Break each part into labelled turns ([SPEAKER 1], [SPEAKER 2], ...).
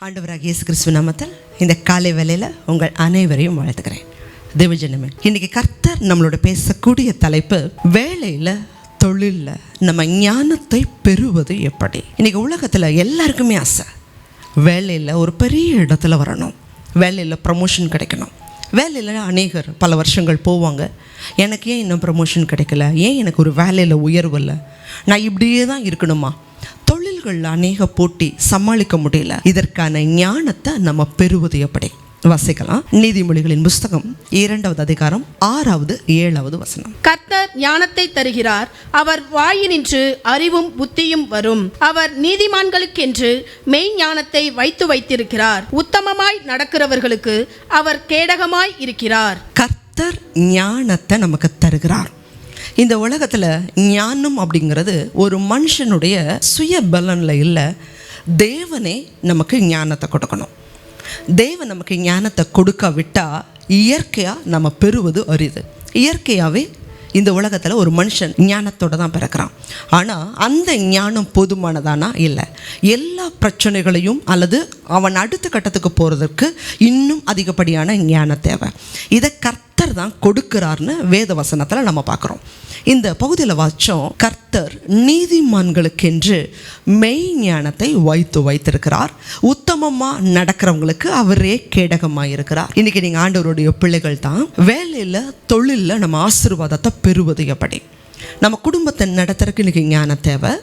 [SPEAKER 1] ஆண்டவராகிய இயேசு கிறிஸ்துவ நாமத்தில் இந்த காலை வேளையில் உங்கள் அனைவரையும் வாழ்த்துக்கிறேன். தேவஜனமே, இன்னைக்கு கர்த்தர் நம்மளோட பேசக்கூடிய தலைப்பு வேலையில் தொழிலில் நம்ம ஞானத்தை பெறுவது எப்படி. இன்னைக்கு உலகத்தில் எல்லாருக்குமே ஆசை வேலையில் ஒரு பெரிய இடத்துல வரணும், வேலையில் ப்ரமோஷன் கிடைக்கணும். வேலையில் அநேகர் பல வருஷங்கள் போவாங்க, எனக்கு ஏன் இன்னும் ப்ரமோஷன் கிடைக்கல, ஏன் எனக்கு ஒரு வேலையில் உயர்வு இல்லை, நான் இப்படியே தான் இருக்கணுமா. தொழில்களில் அநேக போட்டி சமாளிக்க முடியல. இதற்கான ஞானத்தை நம்ம பெறுவது எப்படி வாசிக்கலாம். நீதிமொழிகளின் புஸ்தகம் 2வது அதிகாரம் 6வது 7வது வசனம்.
[SPEAKER 2] கர்த்தர் ஞானத்தை தருகிறார், அவர் வாயினின்று அறிவும் புத்தியும் வரும். அவர் நீதிமான்களுக்கென்று மெய் ஞானத்தை வைத்திருக்கிறார். உத்தமமாய் நடக்கிறவர்களுக்கு அவர் கேடகமாய் இருக்கிறார்.
[SPEAKER 1] கர்த்தர் ஞானத்தை நமக்கு தருகிறார். இந்த உலகத்தில் ஞானம் அப்படிங்கிறது ஒரு மனுஷனுடைய சுய பலனில் இல்லை, தேவனே நமக்கு ஞானத்தை கொடுக்கணும். தேவன் நமக்கு ஞானத்தை கொடுக்காவிட்டால் இயற்கையாக நம்ம பெறுவது அரிது. இயற்கையாகவே இந்த உலகத்தில் ஒரு மனுஷன் ஞானத்தோடு தான் பிறக்கிறான். ஆனால் அந்த ஞானம் போதுமானதானா? இல்லை. எல்லா பிரச்சனைகளையும் அல்லது அவன் அடுத்த கட்டத்துக்கு போகிறதுக்கு இன்னும் அதிகப்படியான ஞானம் தேவை. இதை கர்த்தர் தான் கொடுக்கிறார்னு வேத வசனத்தில் நம்ம பார்க்குறோம். இந்த பகுதியில் வாச்சோம், கர்த்தர் நீதிமான்களுக்கென்று மெய் ஞானத்தை வைத்திருக்கிறார். உத்தமமாக நடக்கிறவங்களுக்கு அவரே கேடகமாக இருக்கிறார். இன்றைக்கி நீங்கள் ஆண்டவருடைய பிள்ளைகள் தான். வேலையில் தொழிலில் நம்ம ஆசீர்வாதத்தை பெறுவது எப்படி, நம்ம குடும்பத்தை நடத்துறதுக்கு இன்றைக்கி ஞானம் தேவை.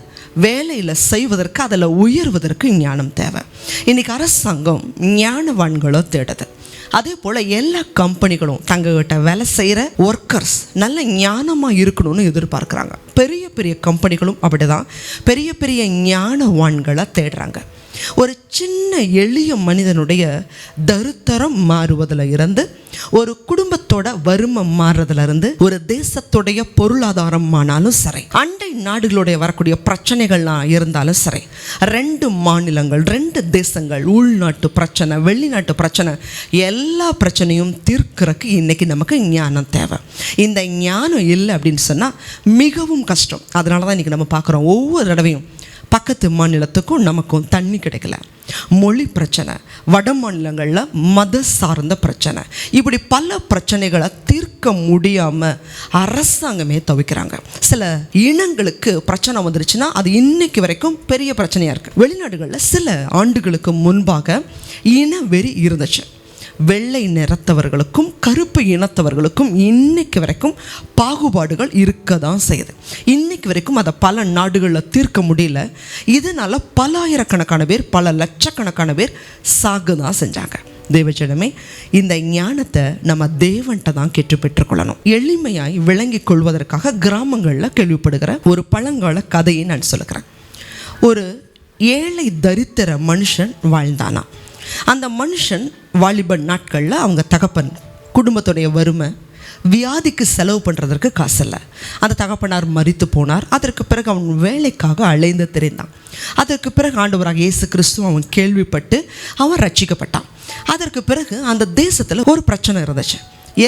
[SPEAKER 1] வேலையில் செய்வதற்கு, அதில் உயர்வதற்கு ஞானம் தேவை. இன்றைக்கி அரசாங்கம் ஞானவான்களோ தேடுது. அதே போல் எல்லா கம்பெனிகளும் தங்ககிட்ட வேலை செய்கிற ஒர்க்கர்ஸ் நல்ல ஞானமாக இருக்கணும்னு எதிர்பார்க்குறாங்க. பெரிய பெரிய கம்பெனிகளும் அப்படி தான் பெரிய பெரிய ஞானவான்களை தேடுறாங்க. ஒரு சின்ன எளிய மனிதனுடைய தரித்திரம் மாறுவதில் இருந்து, ஒரு குடும்பத்தோட வறுமை மாறுறதுலேருந்து, ஒரு தேசத்துடைய பொருளாதாரம் ஆனாலும் சரி, அண்டை நாடுகளுடைய வரக்கூடிய பிரச்சனைகள்லாம் இருந்தாலும் சரி, 2 மாநிலங்கள் 2 தேசங்கள், உள்நாட்டு பிரச்சனை வெளிநாட்டு பிரச்சனை, எல்லா பிரச்சனையும் தீர்க்கிறதுக்கு இன்றைக்கி நமக்கு ஞானம் தேவை. இந்த ஞானம் இல்லை அப்படின்னு சொன்னால் மிகவும் கஷ்டம். அதனால தான் இன்றைக்கி நம்ம பார்க்குறோம், ஒவ்வொரு தடவையும் பக்கத்து மாநிலத்துக்கும் நமக்கும் தண்ணி கிடைக்கல, மொழி பிரச்சனை, வட மாநிலங்களில் மத சார்ந்த பிரச்சனை, இப்படி பல பிரச்சனைகளை தீர்க்க முடியாமல் அரசாங்கமே தவிக்கிறாங்க. சில இனங்களுக்கு பிரச்சனை வந்துருச்சுன்னா அது இன்னைக்கு வரைக்கும் பெரிய பிரச்சனையாக இருக்குது. வெளிநாடுகளில் சில ஆண்டுகளுக்கு முன்பாக இனவெறி இருந்துச்சு. வெள்ளை நிறத்தவர்களுக்கும் கருப்பு இனத்தவர்களுக்கும் இன்னைக்கு வரைக்கும் பாகுபாடுகள் இருக்க தான் செய்யுது. இன்னைக்கு வரைக்கும் அதை பல நாடுகளில் தீர்க்க முடியல. இதனால் பல ஆயிரக்கணக்கான பேர், பல லட்சக்கணக்கான பேர் சாகு தான் செஞ்சாங்க. தேவஜனமே, இந்த ஞானத்தை நம்ம தேவன்கிட்ட தான் கேட்டு பெற்றுக்கொள்ளணும். எளிமையாய் விளங்கி கொள்வதற்காக கிராமங்களில் கேள்விப்படுகிற ஒரு பழங்கால கதையை நான் சொல்லுகிறேன். ஒரு ஏழை தரித்திர மனுஷன் வாழ்ந்தானா. அந்த மனுஷன் வாலிபன் நாட்களில் அவங்க தகப்பன் குடும்பத்துடைய வறுமை, வியாதிக்கு செலவு பண்ணுறதற்கு காசு இல்லை. அந்த தகப்பனார் மரித்து போனார். அதற்கு பிறகு அவன் வேலைக்காக அலைந்து திரிந்தான். அதற்கு பிறகு ஆண்டவராக இயேசு கிறிஸ்து அவன் கேள்விப்பட்டு அவன் ரட்சிக்கப்பட்டான். அதற்கு பிறகு அந்த தேசத்தில் ஒரு பிரச்சனை இருந்துச்சு.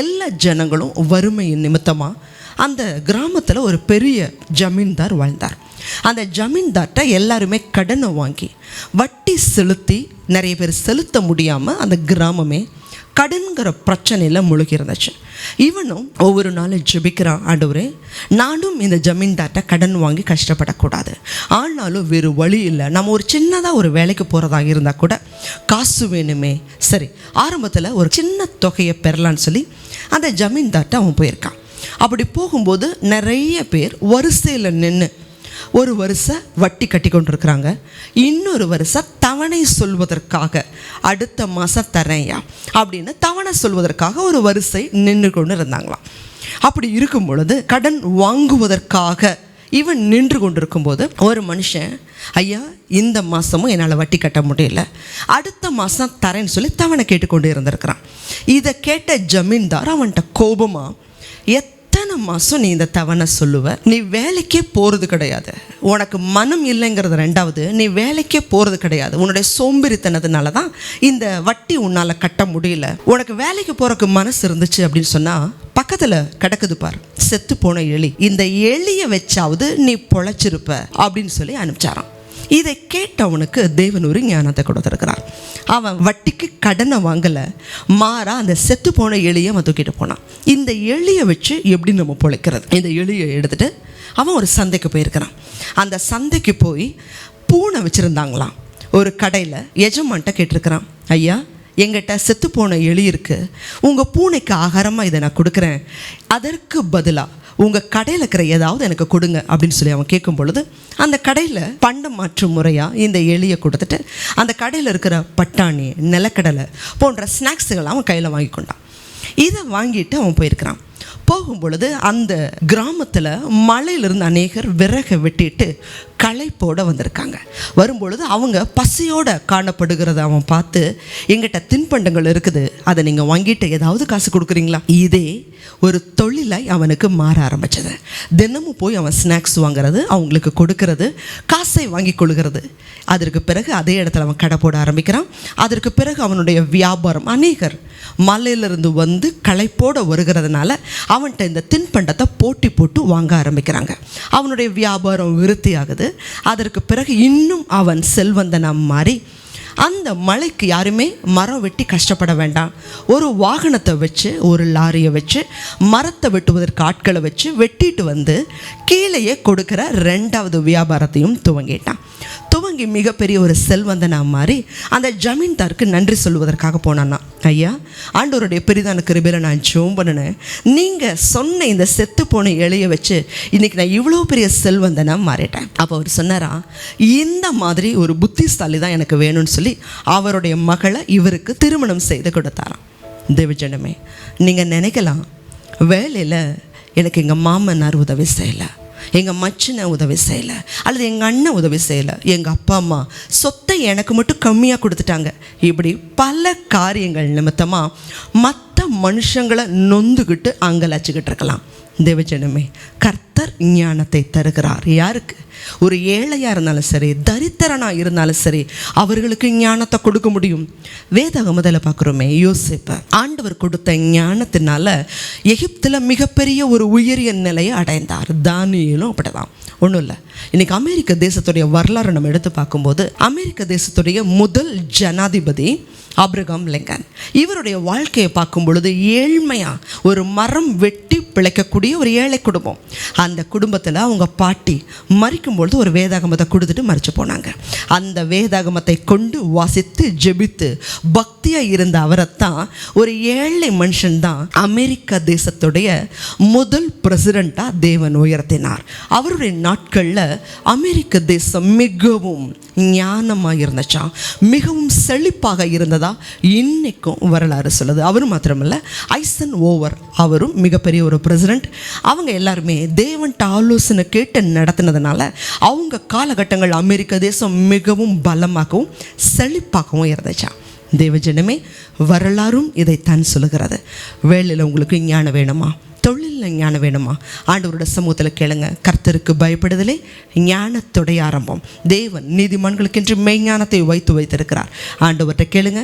[SPEAKER 1] எல்லா ஜனங்களும் வறுமையின் நிமித்தமாக அந்த கிராமத்தில் ஒரு பெரிய ஜமீன்தார் வாழ்ந்தார். அந்த ஜமீன்தார்ட்ட எல்லாருமே கடனை வாங்கி வட்டி செலுத்தி நிறைய பேர் செலுத்த முடியாமல் அந்த கிராமமே கடன்கிற பிரச்சனையில் முழுகி இருந்துச்சு. இவனும் ஒவ்வொரு நாளும் ஜெபிக்கிறான், ஆண்டவரே நானும் இந்த ஜமீன்தார்ட்ட கடன் வாங்கி கஷ்டப்படக்கூடாது, ஆனாலும் வேறு வழி இல்லை, நம்ம ஒரு சின்னதாக ஒரு வேலைக்கு போகிறதாக இருந்தால் கூட காசு வேணுமே. சரி, ஆரம்பத்தில் ஒரு சின்ன தொகையை பெறலான்னு சொல்லி அந்த ஜமீன்தார்ட்ட அவன் போயிருக்கான். அப்படி போகும்போது நிறைய பேர் வரிசையில் நின்று ஒரு வரிசை வட்டி கட்டி கொண்டிருக்கிறாங்க, இன்னொரு வரிசை தவணை சொல்வதற்காக அடுத்த மாதம் தரேன்யா அப்படின்னு தவணை சொல்வதற்காக ஒரு வரிசை நின்று கொண்டு இருந்தாங்களாம். அப்படி இருக்கும் பொழுது கடன் வாங்குவதற்காக இவன் நின்று கொண்டிருக்கும்போது ஒரு மனுஷன், ஐயா இந்த மாதமும் என்னால் வட்டி கட்ட முடியல, அடுத்த மாதம் தரேன்னு சொல்லி தவணை கேட்டுக்கொண்டு இருந்திருக்கிறான். இதை கேட்ட ஜமீன்தார் அவன்கிட்ட கோபமாக, எத்தனை மாதம் நீ இந்த தவணை சொல்லுவ, நீ வேலைக்கே போகிறது கிடையாது, உனக்கு மனம் இல்லைங்கிறது ரெண்டாவது, நீ வேலைக்கே போகிறது கிடையாது, உன்னுடைய சோம்பேறித்தனதுனால தான் இந்த வட்டி உன்னால் கட்ட முடியல, உனக்கு வேலைக்கு போகிறக்கு மனசு இருந்துச்சு அப்படின்னு சொன்னால் பக்கத்தில் கிடக்குது பார் செத்து போன எலி, இந்த எலியை வச்சாவது நீ பொழைச்சிருப்ப அப்படின்னு சொல்லி அனுப்பிச்சாராம். இதை கேட்டவனுக்கு தேவன் ஒரு ஞானத்தை கொடுத்துருக்கிறார். அவன் வட்டிக்கு கடனை வாங்கலை, மாறா அந்த செத்து போன எலியை அவன் தூக்கிட்டு போனான். இந்த எலியை வச்சு எப்படி நம்ம பிழைக்கிறது? இந்த எலியை எடுத்துகிட்டு அவன் ஒரு சந்தைக்கு போயிருக்கிறான். அந்த சந்தைக்கு போய் பூனை வச்சுருந்தாங்களாம். ஒரு கடையில் எஜமான்ட்ட கேட்டிருக்கிறான், ஐயா எங்கிட்ட செத்து போன எலி இருக்குது, உங்கள் பூனைக்கு ஆகாரமாக இதை நான் கொடுக்குறேன், அதற்கு பதிலாக உங்கள் கடையில் இருக்கிற ஏதாவது எனக்கு கொடுங்க அப்படின்னு சொல்லி அவன் கேட்கும் பொழுது அந்த கடையில் பண்டம் மாற்றும் முறையாக இந்த எலியை கொடுத்துட்டு அந்த கடையில் இருக்கிற பட்டாணி, நிலக்கடலை போன்ற ஸ்நாக்ஸுகளை அவன் கையில் வாங்கி கொண்டான். இதை வாங்கிட்டு அவன் போயிருக்கிறான். போகும் பொழுது அந்த கிராமத்தில் மலையிலிருந்து அநேகர் விறகை வெட்டிட்டு களைப்போடு வந்திருக்காங்க. வரும்பொழுது அவங்க பசியோடு காணப்படுகிறத அவன் பார்த்து, எங்கிட்ட தின்பண்டங்கள் இருக்குது, அதை நீங்கள் வாங்கிட்டு ஏதாவது காசு கொடுக்குறீங்களா? இதே ஒரு தொழிலாய் அவனுக்கு மாற ஆரம்பித்தது. தினமும் போய் அவன் ஸ்நாக்ஸ் வாங்குறது, அவங்களுக்கு கொடுக்கறது, காசை வாங்கி கொள்கிறது. அதற்கு பிறகு அதே இடத்துல அவன் கடை போட ஆரம்பிக்கிறான். அதற்கு பிறகு அவனுடைய வியாபாரம், அநேகர் மலையிலிருந்து வந்து களைப்போடு வருகிறதுனால அவன்கிட்ட இந்த தின்பண்டத்தை போட்டி போட்டு வாங்க ஆரம்பிக்கிறாங்க. அவனுடைய வியாபாரம் விருத்தி ஆகுது. அதற்கு பிறகு இன்னும் அவன் செல்வந்தனாக மாறி அந்த மலைக்கு யாருமே மரம் வெட்டி கஷ்டப்பட வேண்டாம், ஒரு வாகனத்தை வச்சு, ஒரு லாரியை வச்சு, மரத்தை வெட்டுவதற்கு ஆட்களை வச்சு வெட்டிட்டு வந்து கீழேயே கொடுக்குற 2வது வியாபாரத்தையும் துவங்கிட்டான். துவங்கி மிகப்பெரிய ஒரு செல்வந்தனாக மாறி அந்த ஜமீன்தாருக்கு நன்றி சொல்வதற்காக போனான்னா, ஐயா ஆண்டவருடைய பெரிதான கிருபையில் நான் ஜெபம் பண்ணினேன், நீங்கள் சொன்ன இந்த செத்து போன எலியை வச்சு இன்றைக்கி நான் இவ்வளோ பெரிய செல்வந்தனாக மாறிட்டேன். அப்போ அவர் சொன்னாரா, இந்த மாதிரி ஒரு புத்திசாலி தான் எனக்கு வேணும்னு சொல்லி அவருடைய மகளை இவருக்கு திருமணம் செய்து கொடுத்தாராம். தேவஜனமே, நீங்கள் நினைக்கலாம், வேலையில் எனக்கு எங்கள் மாமனார் உதவி செய்யலை, எங்கள் மச்சினை உதவி செய்யலை, அல்லது எங்கள் அண்ணன் உதவி செய்யலை, எங்கள் அப்பா அம்மா சொத்தை எனக்கு மட்டும் கம்மியாக கொடுத்துட்டாங்க, இப்படி பல காரியங்கள் நிமித்தமாக மற்ற மனுஷங்களை நொந்துக்கிட்டு அங்கலாச்சிக்கிட்டு இருக்கலாம். தேவஜனமே, கர்த்தர் ஞானத்தை தருகிறார். யாருக்கு? ஒரு ஏழையாக இருந்தாலும் சரி, தரித்திரனாக இருந்தாலும் சரி, அவர்களுக்கு ஞானத்தை கொடுக்க முடியும். வேதாகமத்தில் பார்க்குறோமே, யோசேப்பு ஆண்டவர் கொடுத்த ஞானத்தினால எகிப்தில் மிகப்பெரிய ஒரு உயரிய நிலையை அடைந்தார். தானியேலும் அப்படிதான். ஒன்றும் இல்லை, இன்றைக்கி அமெரிக்க தேசத்துடைய வரலாறு நம்ம எடுத்து பார்க்கும்போது, அமெரிக்க தேசத்துடைய முதல் ஜனாதிபதி ஆபிரகாம் லிங்கன். இவருடைய வாழ்க்கையை பார்க்கும் பொழுது ஏழ்மையாக ஒரு மரம் வெட்டி பிழைக்கக்கூடிய ஒரு ஏழை குடும்பம். அந்த குடும்பத்தில் அவங்க பாட்டி மறிக்கும் பொழுது ஒரு வேதாகமத்தை கொடுத்துட்டு மறித்து போனாங்க. அந்த வேதாகமத்தை கொண்டு வாசித்து ஜெபித்து பக்தியாக இருந்த அவரைத்தான், ஒரு ஏழை மனுஷன்தான் அமெரிக்க தேசத்துடைய முதல் பிரசிடெண்ட்டாக தேவன் உயர்த்தினார். அவருடைய நாட்களில் அமெரிக்க தேசம் மிகவும் ஞானமாக இருந்துச்சா, மிகவும் செழிப்பாக இருந்ததா இன்னைக்கும் வரலாறு சொல்லுது. அவரும் மாத்திரமல்ல, ஐசன் ஓவர் அவரும் மிகப்பெரிய ஒரு பிரசிடெண்ட். அவங்க எல்லாருமே தேவன்ட்ட ஆலோசனை கேட்டு நடத்தினதுனால அவங்க காலகட்டங்கள் அமெரிக்க தேசம் மிகவும் பலமாகவும் செழிப்பாகவும் இருந்துச்சா. தேவஜனமே, வரலாறும் இதைத்தான் சொல்லுகிறது. வேலையில் உங்களுக்கு ஞானம் வேணுமா? தொழிலில் ஞானம் வேணுமா? ஆண்டவரோட சமூகத்தில் கேளுங்க. கர்த்தருக்கு பயப்படுதலே ஞானத்துடைய ஆரம்பம். தேவன் நீதிமான்களுக்கென்று மெய்ஞானத்தை வைத்திருக்கிறார். ஆண்டவர்கிட்ட கேளுங்க,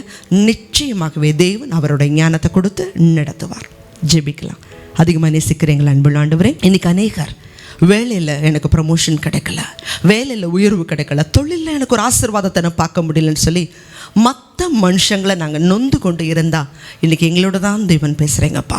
[SPEAKER 1] நிச்சயமாகவே தேவன் அவருடைய ஞானத்தை கொடுத்து நடத்துவார். ஜெபிக்கலாம். அதிகமாக நேசிக்கிறீங்களா அன்புள்ள ஆண்டவரே? இன்னைக்கு அநேகர் வேலையில் எனக்கு ப்ரமோஷன் கிடைக்கல, வேலையில் உயர்வு கிடைக்கல, தொழிலில் எனக்கு ஒரு ஆசீர்வாதத்தை நான் பார்க்க முடியலன்னு சொல்லி மற்ற மனுஷங்களை நாங்கள் நொந்து கொண்டு இருந்தால் இன்றைக்கி எங்களோட தான் தேவன் பேசுகிறேங்கப்பா.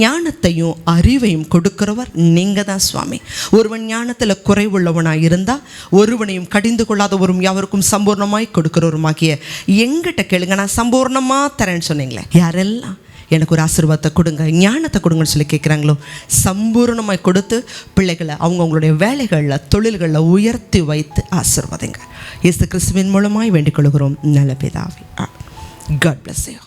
[SPEAKER 1] ஞானத்தையும் அறிவையும் கொடுக்கிறவர் நீங்கள் தான் சுவாமி. ஒருவன் ஞானத்தில் குறைவுள்ளவனாக இருந்தால் ஒருவனையும் கடிந்து கொள்ளாதவரும் யாவருக்கும் சம்பூர்ணமாய் கொடுக்கிறவருமாகிய எங்கிட்ட கேளுங்க, நான் சம்பூர்ணமாக தரேன்னு சொன்னீங்களே. யாரெல்லாம் எனக்கு ஒரு ஆசீர்வாதத்தை கொடுங்க, ஞானத்தை கொடுங்கன்னு சொல்லி கேட்குறாங்களோ, சம்பூர்ணமாய் கொடுத்து பிள்ளைகளை அவங்களுடைய வேலைகளில் தொழில்களில் உயர்த்தி வைத்து ஆசீர்வாதிங்க. இயேசு கிறிஸ்துவின் மூலமாய் வேண்டிக் கொள்கிறோம் நல்ல பிதாவே. God bless you.